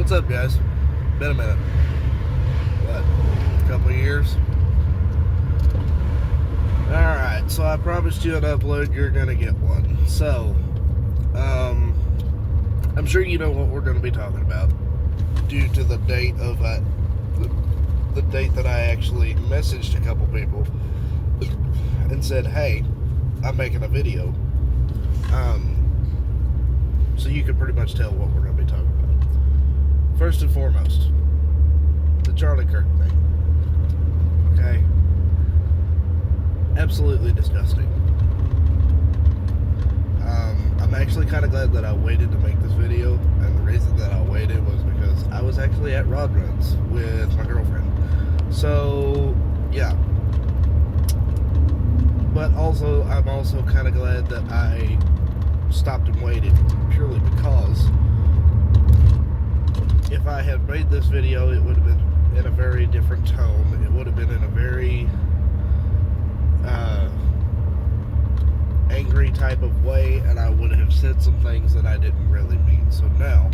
What's up, guys? Been a minute. What? A couple of years? Alright, so I promised you an upload. You're gonna get one. So, I'm sure you know what we're gonna be talking about due to the date of the date that I actually messaged a couple people and said, hey, I'm making a video. So you can pretty much tell what we're going to be talking about. First and foremost, the Charlie Kirk thing. Okay? Absolutely disgusting. I'm actually kind of glad that I waited to make this video, and the reason that I waited was because I was actually at Rod Runs with my girlfriend. So, yeah. But also, I'm also kind of glad that I stopped and waited, purely because if I had made this video, it would have been in a very different tone. It would have been in a very angry type of way, and I would have said some things that I didn't really mean. So now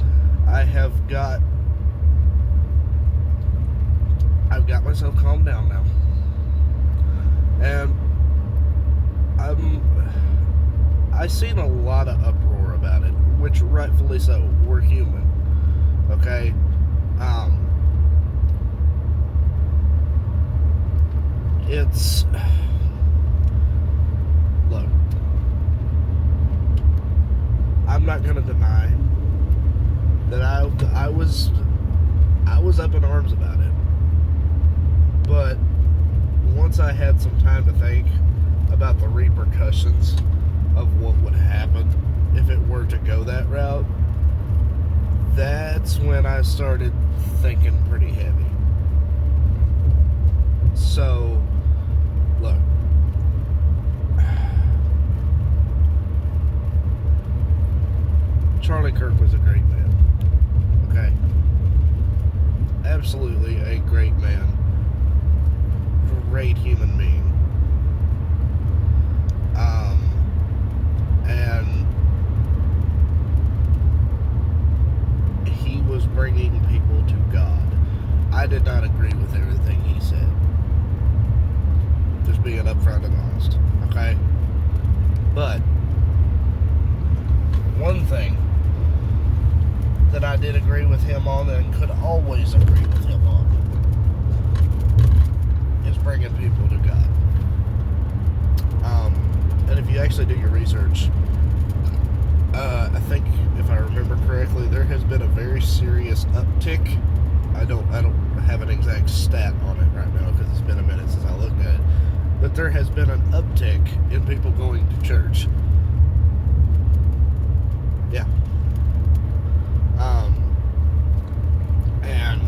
I've got myself calmed down now, and I've seen a lot of uproar about it, which rightfully so. We're human, okay? Look, I'm not gonna deny that I was up in arms about it, but once I had some time to think about the repercussions of what would happen if it were to go that route, that's when I started thinking pretty heavy. So, look, Charlie Kirk was a great man, okay? Absolutely a great man. Great human being. And he was bringing people to God. I did not agree with everything he said. Just being upfront and honest, okay? But one thing that I did agree with him on and could always agree with him on is bringing people to God. And if you actually do your research, I think if I remember correctly, there has been a very serious uptick. I don't have an exact stat on it right now because it's been a minute since I looked at it. But there has been an uptick in people going to church. Yeah. And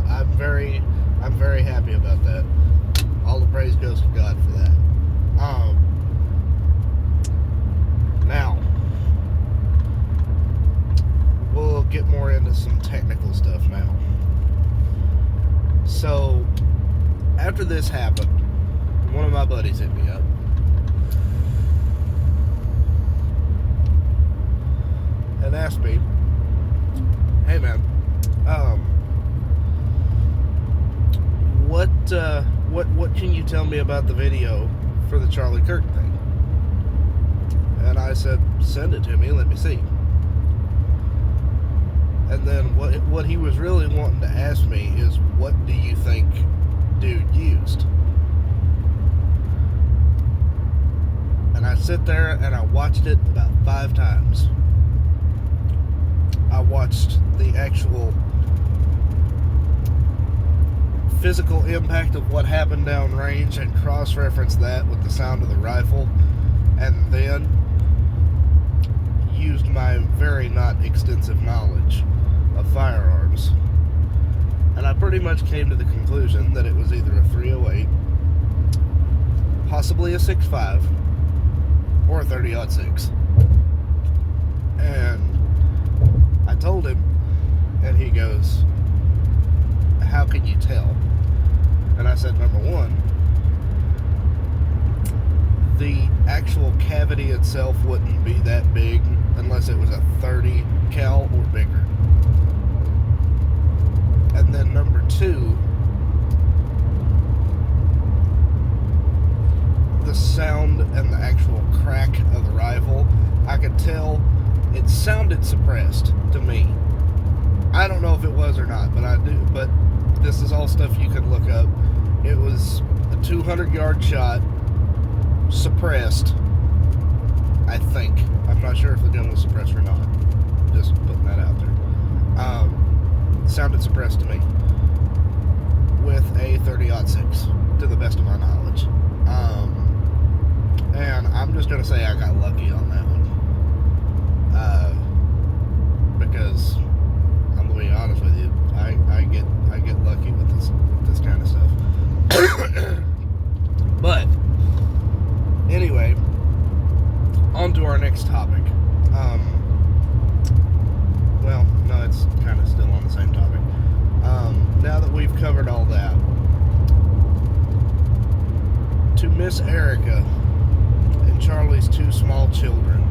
I'm very happy about that. All the praise goes to God for that. Now, we'll get more into some technical stuff now. So, after this happened, one of my buddies hit me up. And asked me, hey man, what can you tell me about the video for the Charlie Kirk thing? And I said, send it to me, let me see. And then what he was really wanting to ask me is, what do you think dude used? And I sit there and I watched it about 5 times. I watched the actual physical impact of what happened downrange and cross-referenced that with the sound of the rifle, and then used my very not extensive knowledge of firearms. And I pretty much came to the conclusion that it was either a 308, possibly a 6.5, or a 30-06. And I told him, and he goes, how can you tell? And I said, number one, the actual cavity itself wouldn't be that big unless it was a 30 cal or bigger. sounded suppressed to me. I don't know if it was or not, but this is all stuff you could look up. It was a 200-yard shot, suppressed, I think. I'm not sure if the gun was suppressed or not. Just putting that out there. Sounded suppressed to me with a 30-06, to the best of my knowledge. And I'm just gonna say I got lucky on that one, because I'm gonna be honest with you, I get lucky with this kind of stuff. But anyway, on to our next topic. Well, no, it's kind of still on the same topic. Now that we've covered all that, to Miss Erica and Charlie's 2 small children,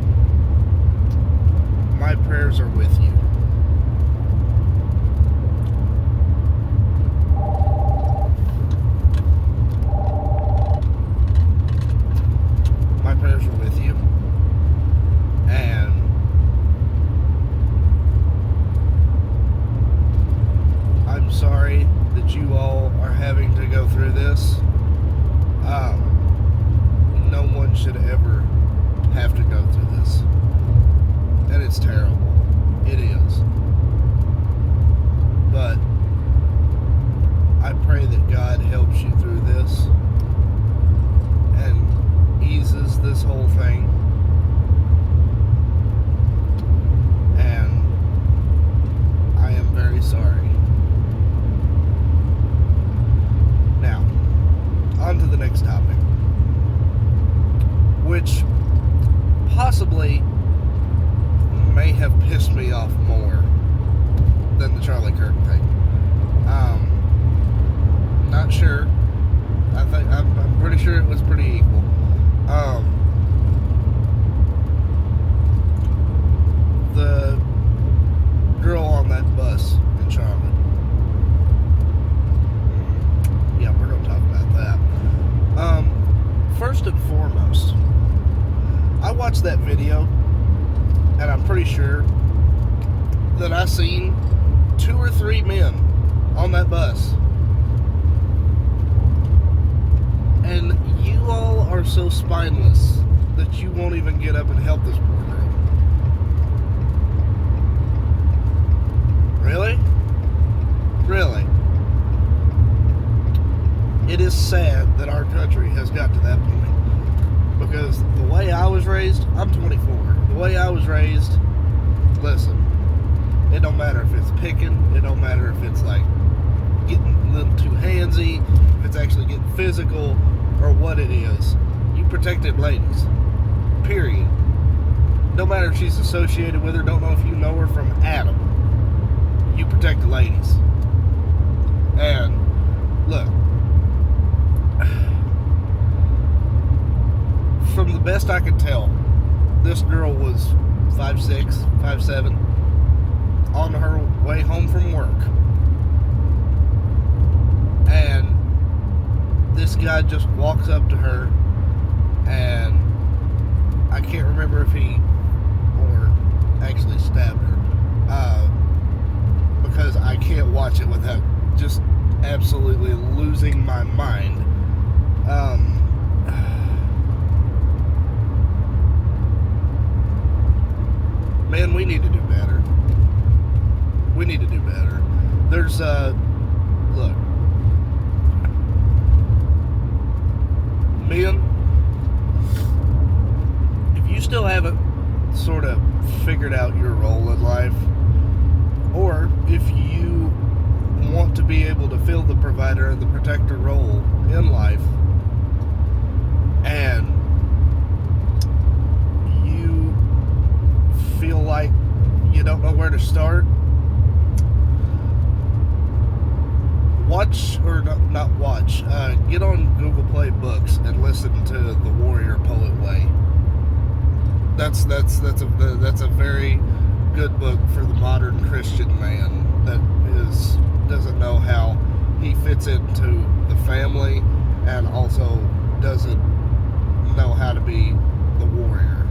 my prayers are with you. My prayers are with you. And I'm sorry that you all are having to go through this. No one should ever have to go through this. And it's terrible. It is. But I pray that God helps you through this and eases this whole thing. And I am very sorry. Now, on to the next topic, which possibly may have pissed me off more than the Charlie Kirk thing. Not sure. I'm pretty sure it was pretty equal. The girl on that bus in Charlotte. Yeah, we're gonna talk about that. First and foremost, I watched that video, and I'm pretty sure that I seen 2 or 3 men on that bus. And you all are so spineless that you won't even get up and help this poor girl. Really? Really? It is sad that our country has got to that point. Because the way I was raised, I'm 24. The way I was raised, listen, it don't matter if it's picking, it don't matter if it's like getting a little too handsy, if it's actually getting physical, or what it is. You protected ladies. Period. No matter if she's associated with her, don't know if you know her from Adam. You protect the ladies. And look, from the best I could tell, this girl was 5'6", 5'7", on her way home from work. And this guy just walks up to her, and I can't remember if he or actually stabbed her, because I can't watch it without just absolutely losing my mind. Man, we need to do better. We need to do better. There's, look, men, if you still haven't sort of figured out your role in life, or if you want to be able to fill the provider and the protector role in life, and you feel like you don't know where to start, watch, or not watch, get on Google Play Books and listen to The Warrior Poet Way. That's a very good book for the modern Christian man that doesn't know how he fits into the family and also doesn't know how to be the warrior.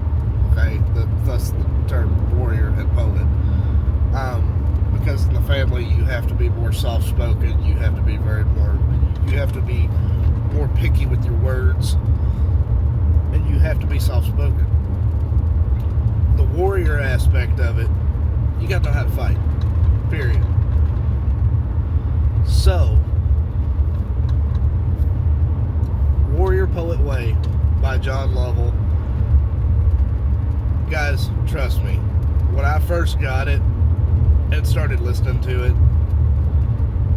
Okay, thus the term warrior the family, you have to be more soft-spoken. You have to be you have to be more picky with your words, and you have to be soft-spoken. The warrior aspect of it, you got to know how to fight. Period. So, Warrior Poet Way by John Lovell. Guys, trust me, when I first got it and started listening to it,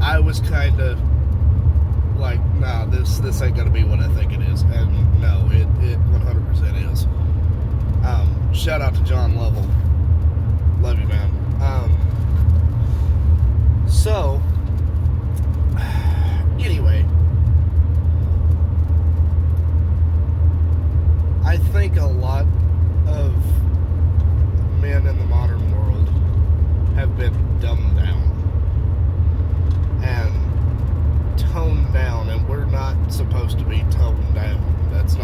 I was kind of like, nah, this ain't gonna be what I think it is. And no, it 100% is. Shout out to John Lovell. Love you, man. So, anyway, I think a lot of men in the modern world have been dumbed down and toned down, and we're not supposed to be toned down. That's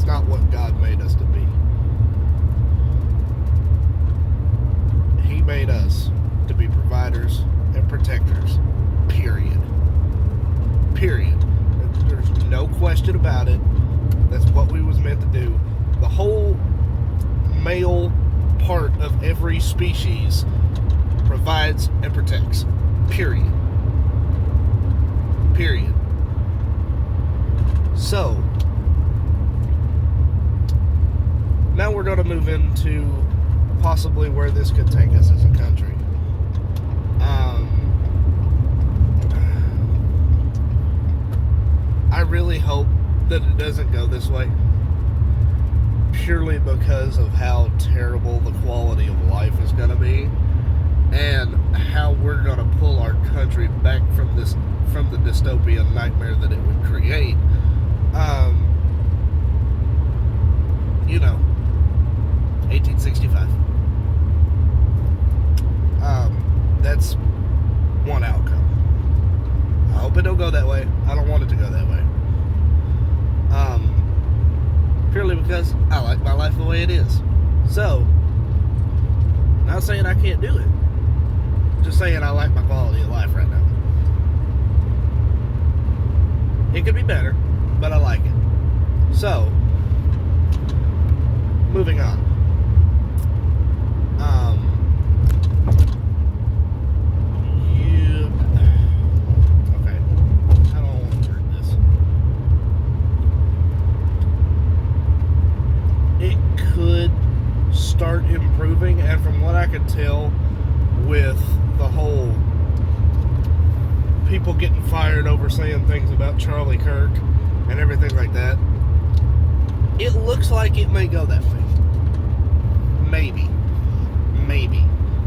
not what God made us to be. He made us to be providers and protectors. Period. There's no question about it. That's what we was meant to do. The whole male part of every species provides and protects. Period. So, now we're going to move into possibly where this could take us as a country. I really hope that it doesn't go this way, purely because of how terrible the quality of life is going to be, and how we're going to pull our country back from the dystopian nightmare that it would create. 1865. That's one outcome. I hope it don't go that way. I don't want it to go that way. Purely because I like my life the way it is. So, not saying I can't do it. Just saying I like my quality of life right now. It could be better, but I like it. So, moving on. Okay. I don't want to word this. It could start improving, and from what I could tell with the whole people getting fired over saying things about Charlie Kirk and everything like that, it looks like it may go that way. Maybe.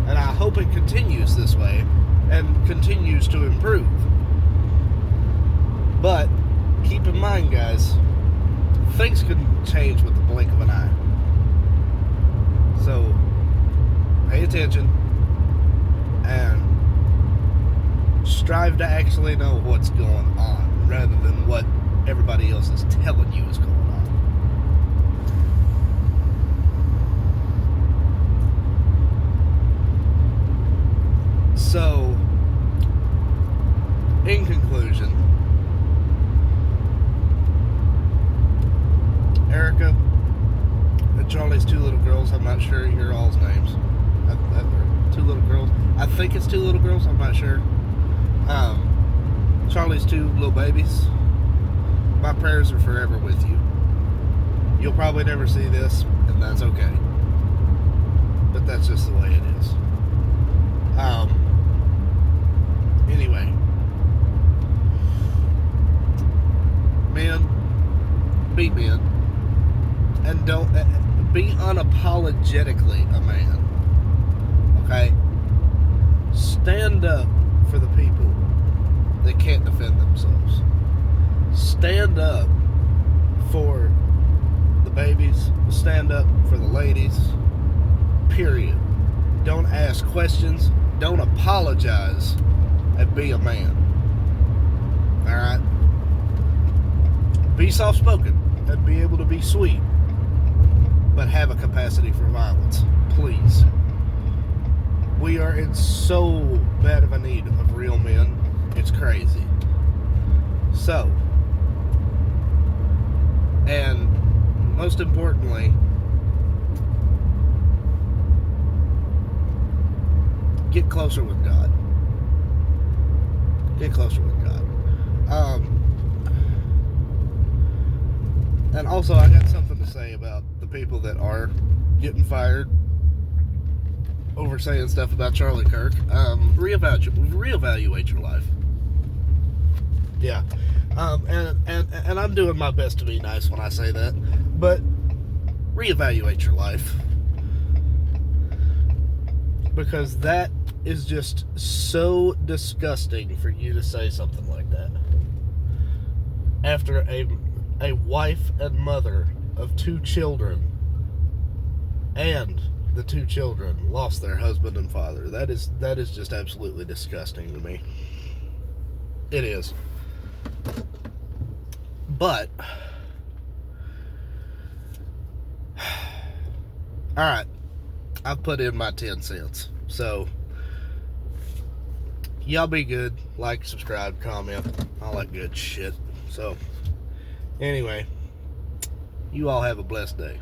And I hope it continues this way and continues to improve. But keep in mind, guys, things can change with the blink of an eye. So pay attention and strive to actually know what's going on rather than what everybody else is telling you is going on. So, in conclusion, Erica and Charlie's two little girls, I'm not sure your all's names. Two little girls. I think it's two little girls, I'm not sure. Charlie's two little babies. My prayers are forever with you. You'll probably never see this, and that's okay. But that's just the way it is. Anyway. Men, be men. And don't be unapologetically a man. Okay? Stand up for the people that can't defend themselves. Stand up for the babies. Stand up for the ladies. Period. Don't ask questions. Don't apologize. And be a man. Alright? Be soft-spoken. And be able to be sweet. But have a capacity for violence. Please. We are are in so bad of a need of real men. It's crazy. So, and most importantly, get closer with God. Get closer with God. And also, I got something to say about the people that are getting fired over saying stuff about Charlie Kirk. Reevaluate your life. Yeah. And I'm doing my best to be nice when I say that, but reevaluate your life, because that is just so disgusting for you to say something like that after a wife and mother of 2 children, and the 2 children lost their husband and father. That is just absolutely disgusting to me. It is. But alright, I've put in my 10 cents. So y'all be good. Like, subscribe, comment, all that good shit. So anyway, you all have a blessed day.